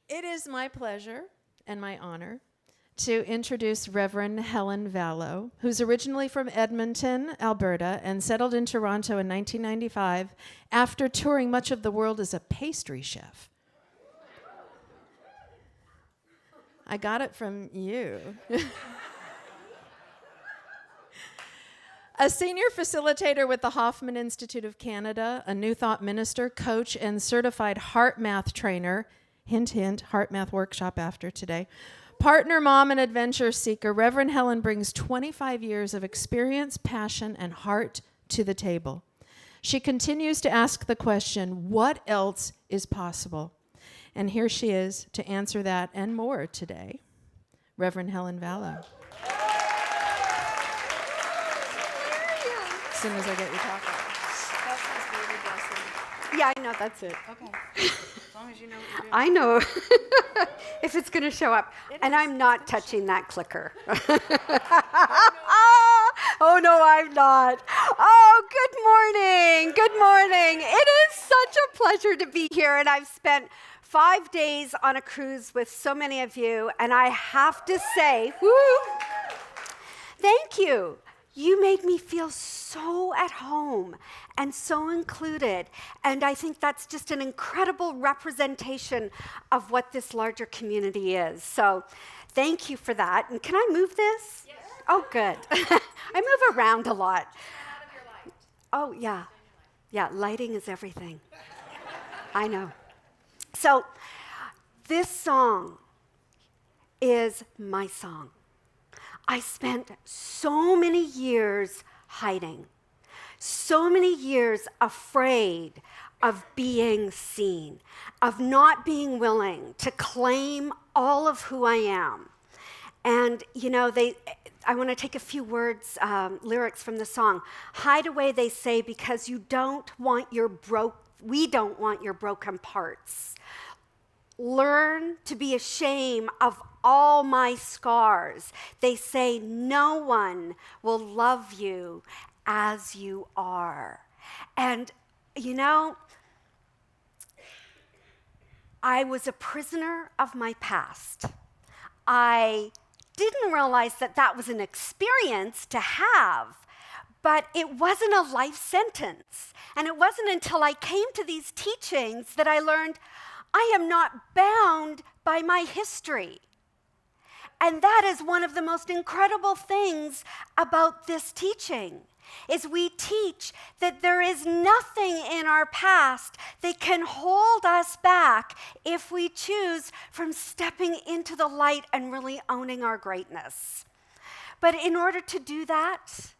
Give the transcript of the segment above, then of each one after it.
It is my pleasure and my honor to introduce Reverend Helen Valleau, who's originally from Edmonton, Alberta, and settled in Toronto in 1995 after touring much of the world as a pastry chef. I got it from you. A senior facilitator with the Hoffman Institute of Canada, a New Thought minister, coach, and certified heart math trainer. Hint, hint, heart math workshop after today. Partner, mom, and adventure seeker, Reverend Helen brings 25 years of experience, passion, and heart to the table. She continues to ask the question, what else is possible? And here she is to answer that and more today. Reverend Helen Valleau. As soon as I get you talking. Yeah, I know, that's it. Okay. As long as you know what you're doing. I know if it's going to show up. And I'm not touching that clicker. Oh, no, I'm not. Oh, good morning. Good morning. It is such a pleasure to be here. And I've spent 5 days on a cruise with so many of you. And I have to say, woo, thank you. You made me feel so at home and so included. And I think that's just an incredible representation of what this larger community is. So thank you for that. And can I move this? Yes. Oh, good. I move around a lot. Turn out of your light. Oh, yeah. Yeah, lighting is everything. I know. So this song is my song. I spent so many years hiding, so many years afraid of being seen, of not being willing to claim all of who I am. And, you know, I want to take a few words, lyrics from the song. Hide away, they say, because we don't want your broken parts. Learn to be ashamed of all my scars. They say no one will love you as you are. And, you know, I was a prisoner of my past. I didn't realize that that was an experience to have, but it wasn't a life sentence. And it wasn't until I came to these teachings that I learned I am not bound by my history. And that is one of the most incredible things about this teaching, is we teach that there is nothing in our past that can hold us back if we choose from stepping into the light and really owning our greatness. But in order to do that,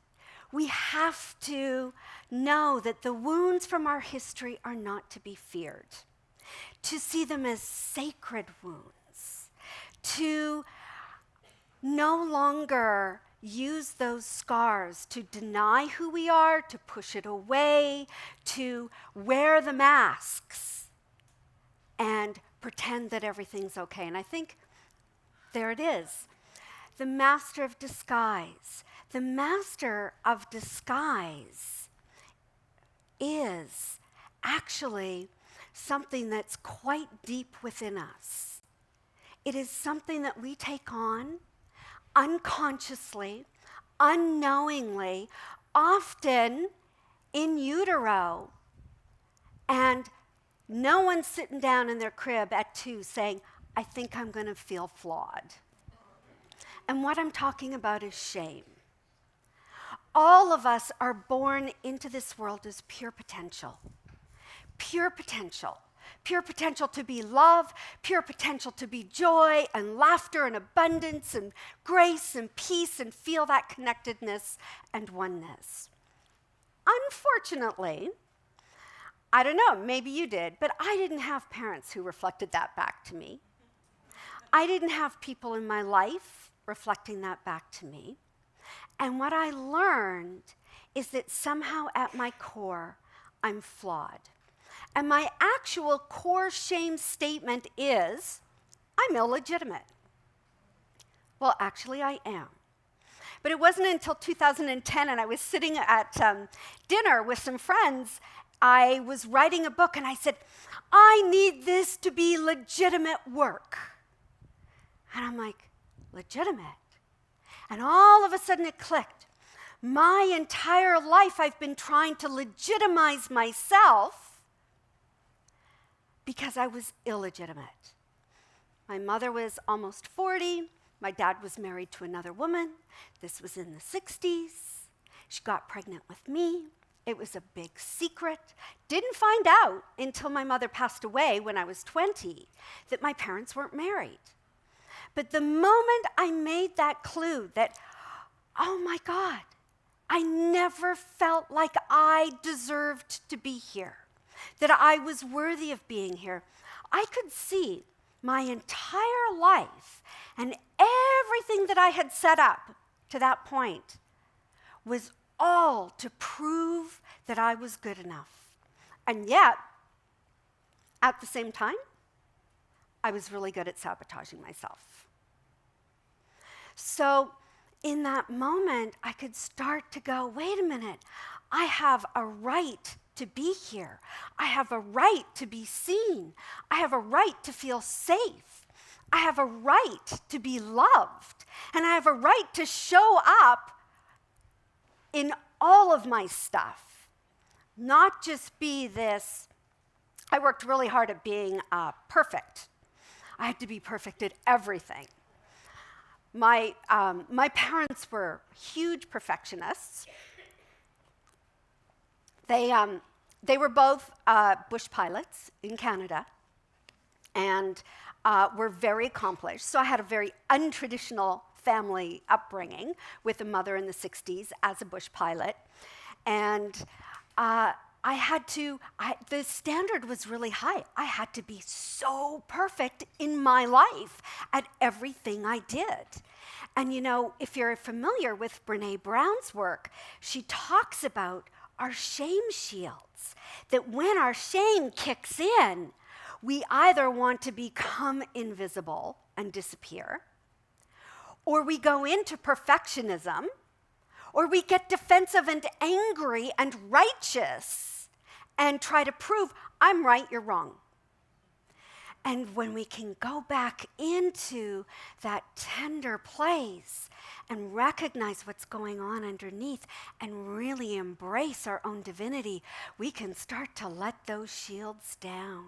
we have to know that the wounds from our history are not to be feared, to see them as sacred wounds, to no longer use those scars to deny who we are, to push it away, to wear the masks and pretend that everything's okay. And I think there it is. The master of disguise. The master of disguise is actually something that's quite deep within us. It is something that we take on unconsciously, unknowingly, often in utero, and no one's sitting down in their crib at 2 saying, I think I'm going to feel flawed. And what I'm talking about is shame. All of us are born into this world as pure potential. Pure potential. Pure potential to be love, pure potential to be joy and laughter and abundance and grace and peace and feel that connectedness and oneness. Unfortunately, I don't know, maybe you did, but I didn't have parents who reflected that back to me. I didn't have people in my life reflecting that back to me. And what I learned is that somehow at my core, I'm flawed. And my actual core shame statement is, I'm illegitimate. Well, actually, I am. But it wasn't until 2010, and I was sitting at dinner with some friends, I was writing a book and I said, I need this to be legitimate work. And I'm like, legitimate? And all of a sudden it clicked. My entire life I've been trying to legitimize myself because I was illegitimate. My mother was almost 40. My dad was married to another woman. This was in the 60s. She got pregnant with me. It was a big secret. Didn't find out until my mother passed away when I was 20 that my parents weren't married. But the moment I made that clue that, oh my God, I never felt like I deserved to be here, that I was worthy of being here, I could see my entire life and everything that I had set up to that point was all to prove that I was good enough. And yet, at the same time, I was really good at sabotaging myself. So in that moment, I could start to go, wait a minute, I have a right to be here. I have a right to be seen. I have a right to feel safe. I have a right to be loved. And I have a right to show up in all of my stuff, not just be this. I worked really hard at being perfect. I had to be perfect at everything. My parents were huge perfectionists. They were both bush pilots in Canada and were very accomplished. So I had a very untraditional family upbringing with a mother in the 60s as a bush pilot. And the standard was really high. I had to be so perfect in my life at everything I did. And you know, if you're familiar with Brené Brown's work, she talks about our shame shields, that when our shame kicks in, we either want to become invisible and disappear, or we go into perfectionism, or we get defensive and angry and righteous and try to prove, I'm right, you're wrong. And when we can go back into that tender place and recognize what's going on underneath and really embrace our own divinity, we can start to let those shields down.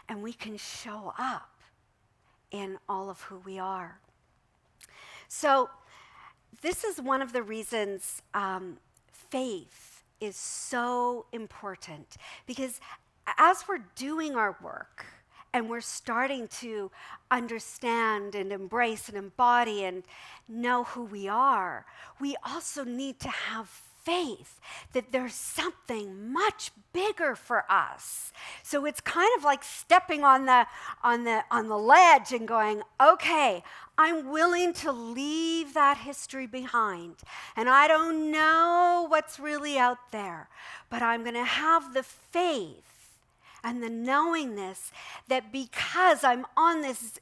And we can show up in all of who we are. So this is one of the reasons faith is so important, because as we're doing our work and we're starting to understand and embrace and embody and know who we are, we also need to have faith that there's something much bigger for us. So it's kind of like stepping on the ledge and going, okay, I'm willing to leave that history behind. And I don't know what's really out there, but I'm going to have the faith and the knowingness that because I'm on this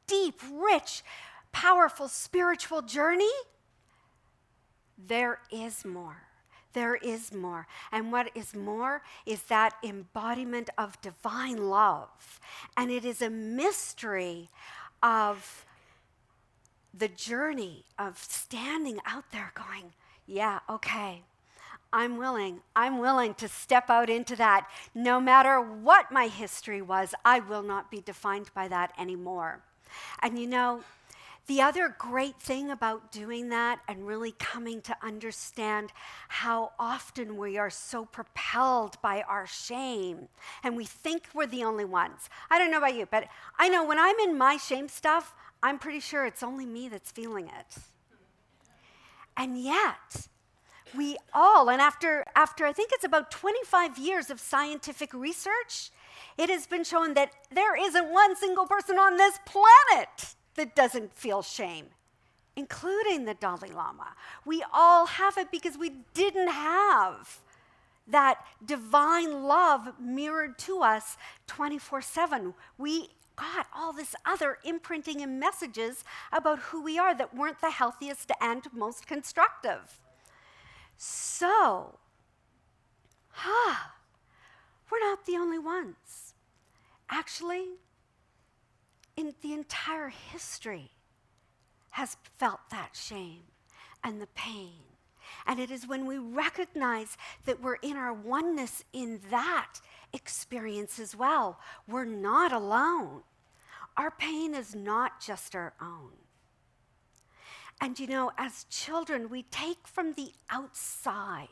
deep, rich, powerful spiritual journey, there is more. There is more. And what is more is that embodiment of divine love. And it is a mystery of the journey of standing out there going, yeah, okay, I'm willing to step out into that. No matter what my history was, I will not be defined by that anymore. And you know, the other great thing about doing that and really coming to understand how often we are so propelled by our shame and we think we're the only ones. I don't know about you, but I know when I'm in my shame stuff, I'm pretty sure it's only me that's feeling it. And yet, we all, and after I think it's about 25 years of scientific research, it has been shown that there isn't one single person on this planet that doesn't feel shame, including the Dalai Lama. We all have it because we didn't have that divine love mirrored to us 24/7. We got all this other imprinting and messages about who we are that weren't the healthiest and most constructive. So, we're not the only ones. Actually, in the entire history has felt that shame and the pain. And it is when we recognize that we're in our oneness in that experience as well. We're not alone. Our pain is not just our own. And you know, as children, we take from the outside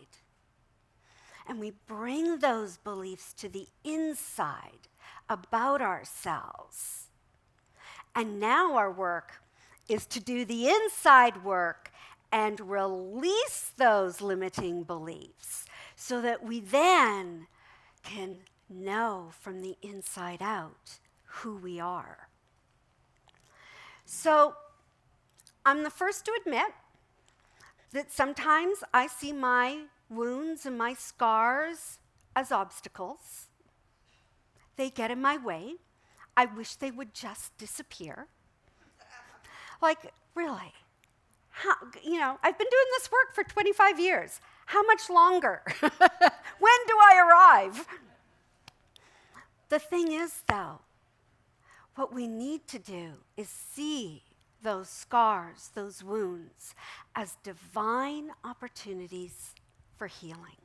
and we bring those beliefs to the inside about ourselves. And now our work is to do the inside work and release those limiting beliefs so that we then can know from the inside out who we are. So I'm the first to admit that sometimes I see my wounds and my scars as obstacles. They get in my way. I wish they would just disappear. Like, really? I've been doing this work for 25 years. How much longer? When do I arrive? The thing is, though, what we need to do is see those scars, those wounds, as divine opportunities for healing.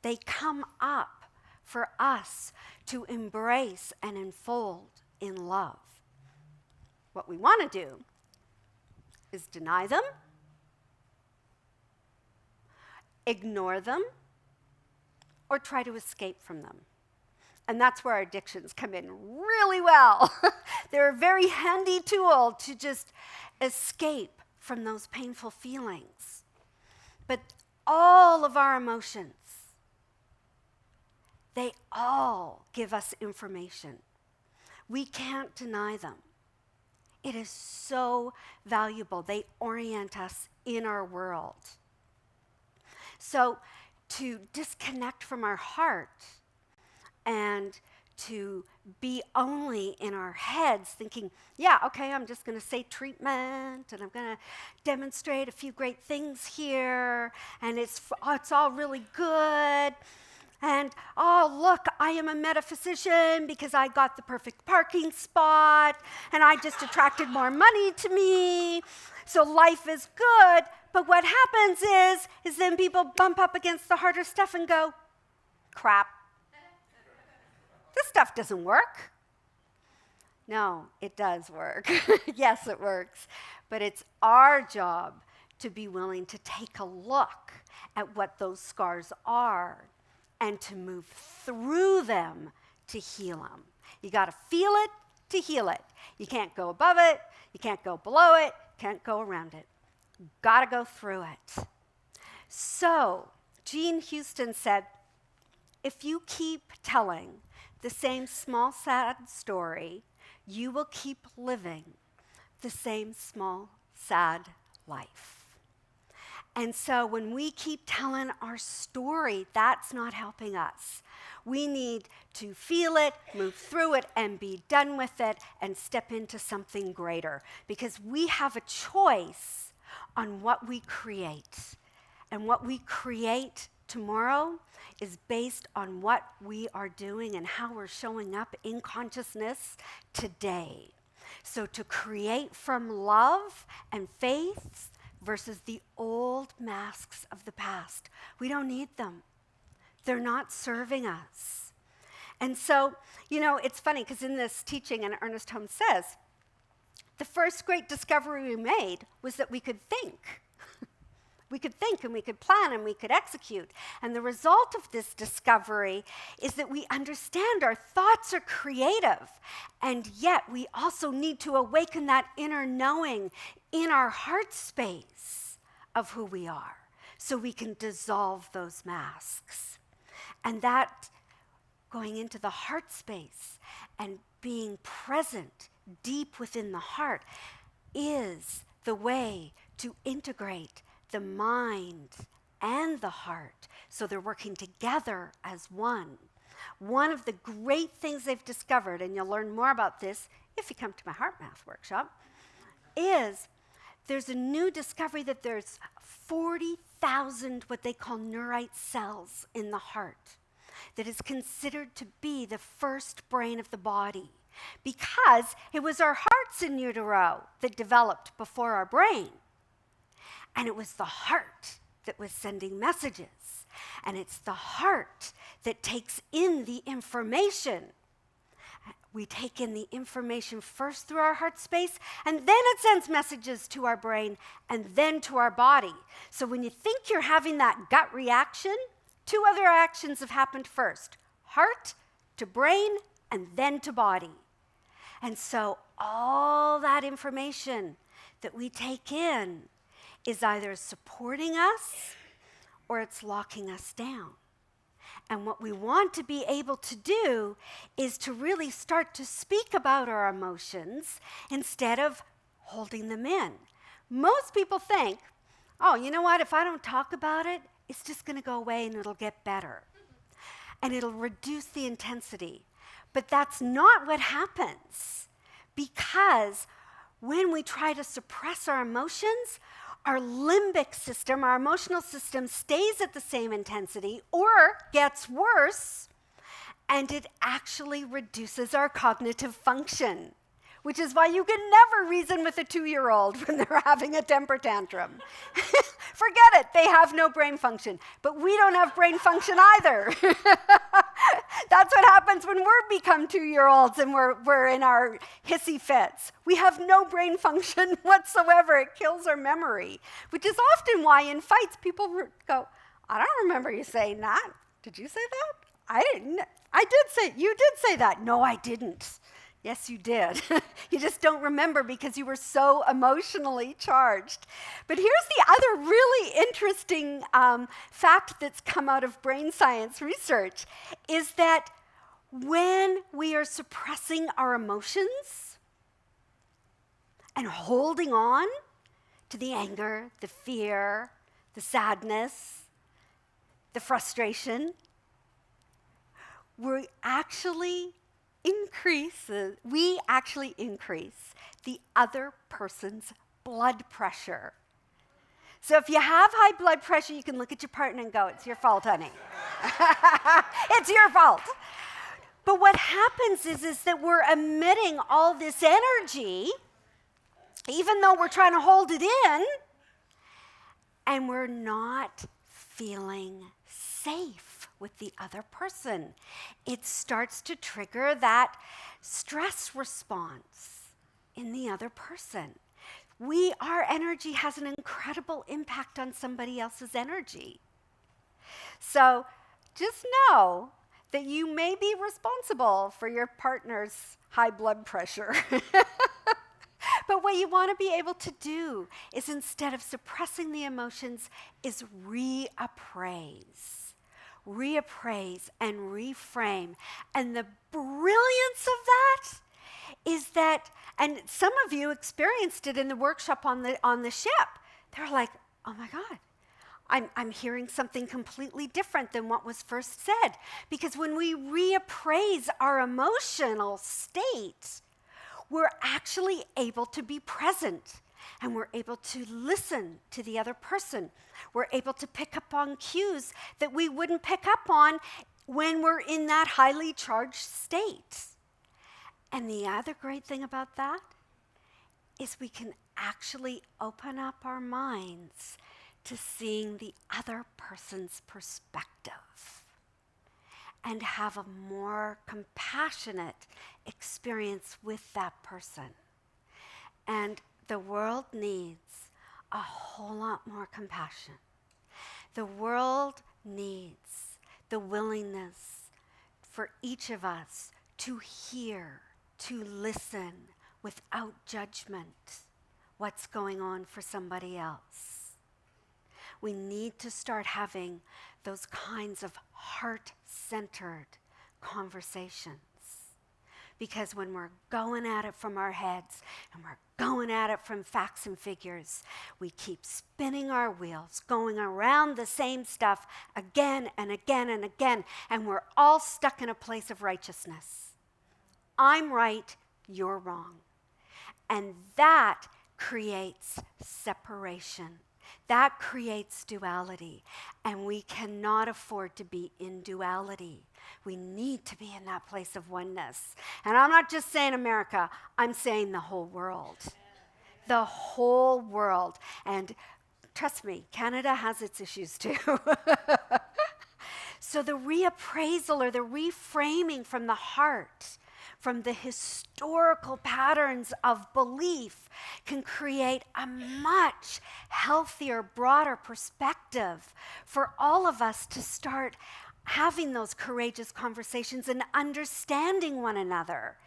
They come up for us to embrace and unfold in love. What we want to do is deny them, ignore them, or try to escape from them. And that's where our addictions come in really well. They're a very handy tool to just escape from those painful feelings. But all of our emotions, they all give us information. We can't deny them. It is so valuable. They orient us in our world. So to disconnect from our heart and to be only in our heads thinking, yeah, okay, I'm just going to say treatment and I'm going to demonstrate a few great things here and it's all really good. And, oh, look, I am a metaphysician because I got the perfect parking spot and I just attracted more money to me. So life is good. But what happens is then people bump up against the harder stuff and go, crap. This stuff doesn't work. No, it does work. Yes, it works. But it's our job to be willing to take a look at what those scars are and to move through them to heal them. You got to feel it to heal it. You can't go above it. You can't go below it. Can't go around it. You got to go through it. So, Jean Houston said, if you keep telling the same small, sad story, you will keep living the same small, sad life. And so when we keep telling our story, that's not helping us. We need to feel it, move through it, and be done with it, and step into something greater. Because we have a choice on what we create. And what we create tomorrow is based on what we are doing and how we're showing up in consciousness today. So to create from love and faith versus the old masks of the past. We don't need them. They're not serving us. And so, it's funny because in this teaching, and Ernest Holmes says, the first great discovery we made was that we could think. We could think and we could plan and we could execute. And the result of this discovery is that we understand our thoughts are creative. And yet we also need to awaken that inner knowing in our heart space of who we are so we can dissolve those masks. And that going into the heart space and being present deep within the heart is the way to integrate the mind and the heart, so they're working together as one. One of the great things they've discovered, and you'll learn more about this if you come to my heart math workshop, is there's a new discovery that there's 40,000 what they call neurite cells in the heart. that is considered to be the first brain of the body, because it was our hearts in utero that developed before our brain. And it was the heart that was sending messages. And it's the heart that takes in the information. We take in the information first through our heart space, and then it sends messages to our brain and then to our body. So when you think you're having that gut reaction, two other actions have happened first: heart to brain and then to body. And so all that information that we take in is either supporting us or it's locking us down. And what we want to be able to do is to really start to speak about our emotions instead of holding them in. Most people think, oh, you know what, if I don't talk about it, it's just going to go away and it'll get better. And it'll reduce the intensity. But that's not what happens, because when we try to suppress our emotions, our limbic system, our emotional system, stays at the same intensity or gets worse, and it actually reduces our cognitive function, which is why you can never reason with a 2-year-old when they're having a temper tantrum. Forget it, they have no brain function. But we don't have brain function either. That's what happens when we become 2-year-olds and we're in our hissy fits. We have no brain function whatsoever. It kills our memory, which is often why in fights people go, I don't remember you saying that. Did you say that? I didn't. You did say that. No, I didn't. Yes, you did. You just don't remember because you were so emotionally charged. But here's the other really interesting fact that's come out of brain science research, is that when we are suppressing our emotions and holding on to the anger, the fear, the sadness, the frustration, we actually increase the other person's blood pressure. So if you have high blood pressure, you can look at your partner and go, it's your fault, honey. It's your fault. But what happens is that we're emitting all this energy, even though we're trying to hold it in, and we're not feeling safe with the other person. It starts to trigger that stress response in the other person. Our energy has an incredible impact on somebody else's energy. So just know that you may be responsible for your partner's high blood pressure. But what you want to be able to do is, instead of suppressing the emotions, is reappraise and reframe. And the brilliance of that is that, and some of you experienced it in the workshop on the ship. They're like, oh my God, I'm hearing something completely different than what was first said. Because when we reappraise our emotional state, we're actually able to be present, and we're able to listen to the other person. We're able to pick up on cues that we wouldn't pick up on when we're in that highly charged state. And the other great thing about that is we can actually open up our minds to seeing the other person's perspective and have a more compassionate experience with that person. And the world needs a whole lot more compassion. The world needs the willingness for each of us to hear, to listen without judgment what's going on for somebody else. We need to start having those kinds of heart-centered conversations. Because when we're going at it from our heads and we're going at it from facts and figures, we keep spinning our wheels, going around the same stuff again and again and again, and we're all stuck in a place of righteousness. I'm right, you're wrong. And that creates separation. That creates duality, and we cannot afford to be in duality. We need to be in that place of oneness. And I'm not just saying America, I'm saying the whole world. The whole world. And trust me, Canada has its issues too. So the reappraisal or the reframing from the heart, from the historical patterns of belief, can create a much healthier, broader perspective for all of us to start having those courageous conversations and understanding one another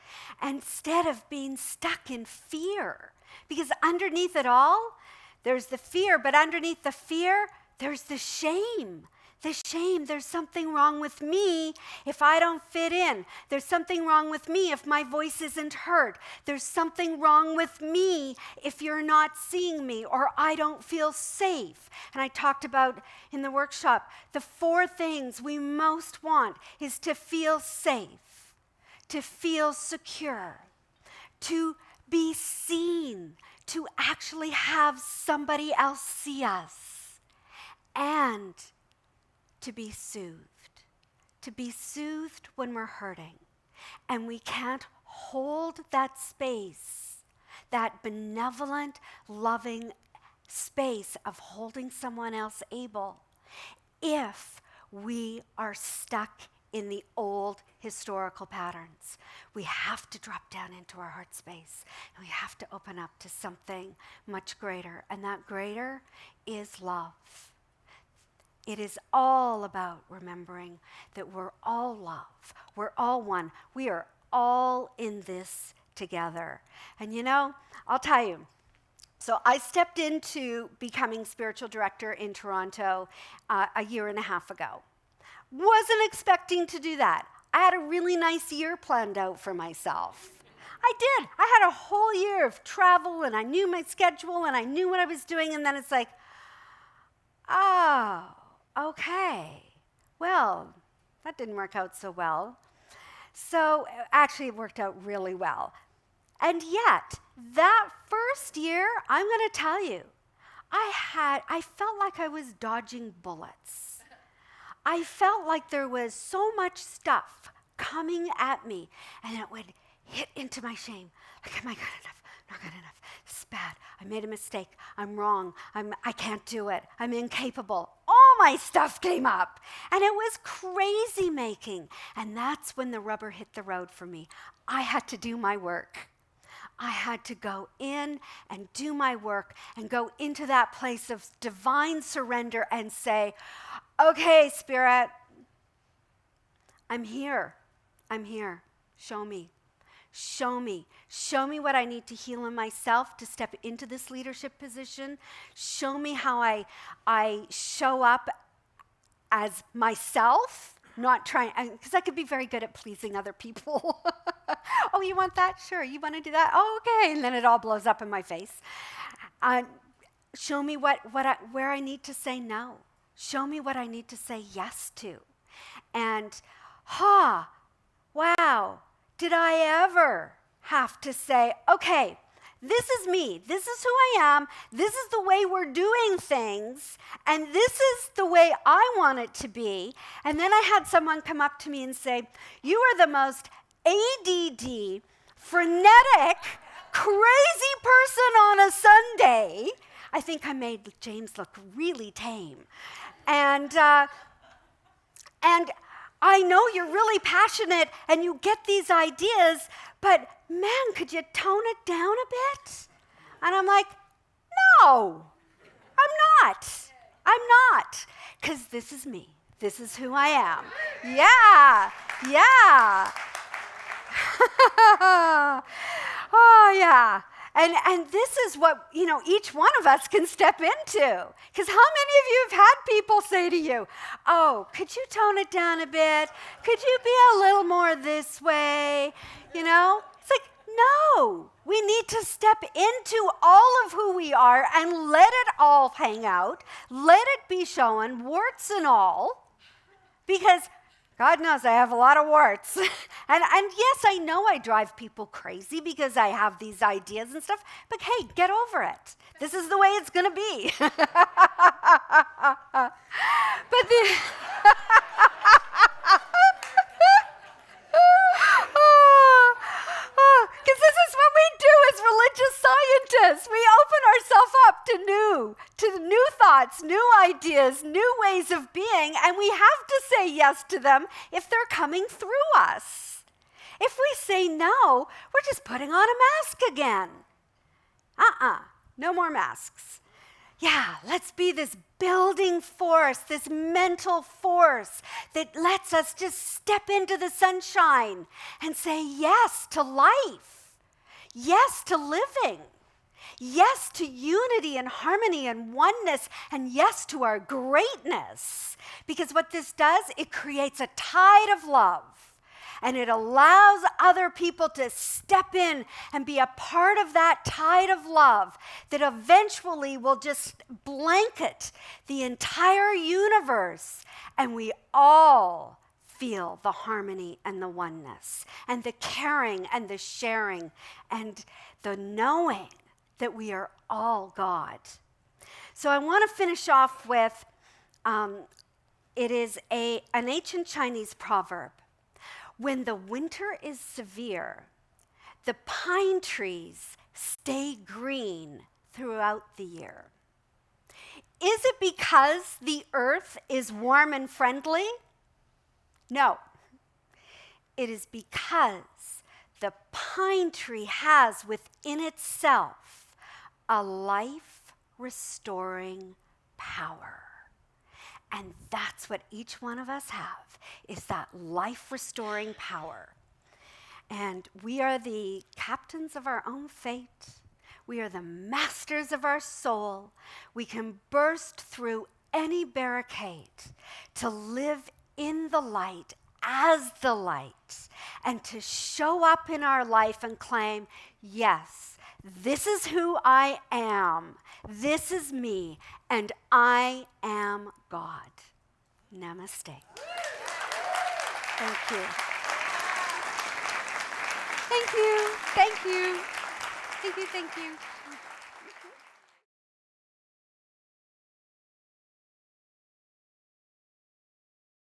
instead of being stuck in fear. Because underneath it all, there's the fear, but underneath the fear, there's the shame. The shame, there's something wrong with me if I don't fit in. There's something wrong with me if my voice isn't heard. There's something wrong with me if you're not seeing me or I don't feel safe. And I talked about in the workshop, the 4 things we most want is to feel safe, to feel secure, to be seen, to actually have somebody else see us, and to be soothed when we're hurting. And we can't hold that space, that benevolent, loving space of holding someone else able, if we are stuck in the old historical patterns. We have to drop down into our heart space, and we have to open up to something much greater, and that greater is love. It is all about remembering that we're all love. We're all one. We are all in this together. And you know, I'll tell you, so I stepped into becoming spiritual director in Toronto a year and a half ago. Wasn't expecting to do that. I had a really nice year planned out for myself. I did. I had a whole year of travel, and I knew my schedule, and I knew what I was doing, and then it's like, oh, okay, well, that didn't work out so well. So actually it worked out really well. And yet, that first year, I'm going to tell you, I felt like I was dodging bullets. I felt like there was so much stuff coming at me, and it would hit into my shame. Like, am I good enough? Not good enough. This is bad. I made a mistake. I'm wrong. I can't do it. I'm incapable. All my stuff came up. And it was crazy making. And that's when the rubber hit the road for me. I had to do my work. I had to go in and do my work and go into that place of divine surrender and say, okay, Spirit, I'm here. I'm here. Show me. Show me. Show me what I need to heal in myself to step into this leadership position. Show me how I show up as myself, not trying, because I could be very good at pleasing other people. Oh, you want that? Sure. You want to do that? Oh, okay. And then it all blows up in my face. Show me where I need to say no. Show me what I need to say yes to. And, wow. Did I ever have to say, okay, this is me, this is who I am, this is the way we're doing things, and this is the way I want it to be. And then I had someone come up to me and say, you are the most ADD, frenetic, crazy person on a Sunday. I think I made James look really tame. And I know you're really passionate and you get these ideas, but man, could you tone it down a bit? And I'm like, no, I'm not. I'm not. Because this is me. This is who I am. Yeah. Oh, yeah. And this is what, each one of us can step into. Because how many of you have had people say to you, oh, could you tone it down a bit? Could you be a little more this way? It's like, no. We need to step into all of who we are and let it all hang out. Let it be shown, warts and all. Because God knows I have a lot of warts. and yes, I know I drive people crazy because I have these ideas and stuff, but hey, get over it. This is the way it's going to be. But the because this is what we do as religious scientists. We open ourselves up to new thoughts, new ideas, new ways of being, and we have to say yes to them if they're coming through us. If we say no, we're just putting on a mask again. No more masks. Yeah, let's be this building force, this mental force that lets us just step into the sunshine and say yes to life, yes to living, yes to unity and harmony and oneness, and yes to our greatness. Because what this does, it creates a tide of love. And it allows other people to step in and be a part of that tide of love that eventually will just blanket the entire universe. And we all feel the harmony and the oneness and the caring and the sharing and the knowing that we are all God. So I want to finish off with, it is an ancient Chinese proverb. When the winter is severe, the pine trees stay green throughout the year. Is it because the earth is warm and friendly? No. It is because the pine tree has within itself a life-restoring power. And that's what each one of us have, is that life-restoring power. And we are the captains of our own fate. We are the masters of our soul. We can burst through any barricade to live in the light as the light and to show up in our life and claim, yes, this is who I am. This is me, and I am God. Namaste. Thank you. Thank you. Thank you. Thank you. Thank you.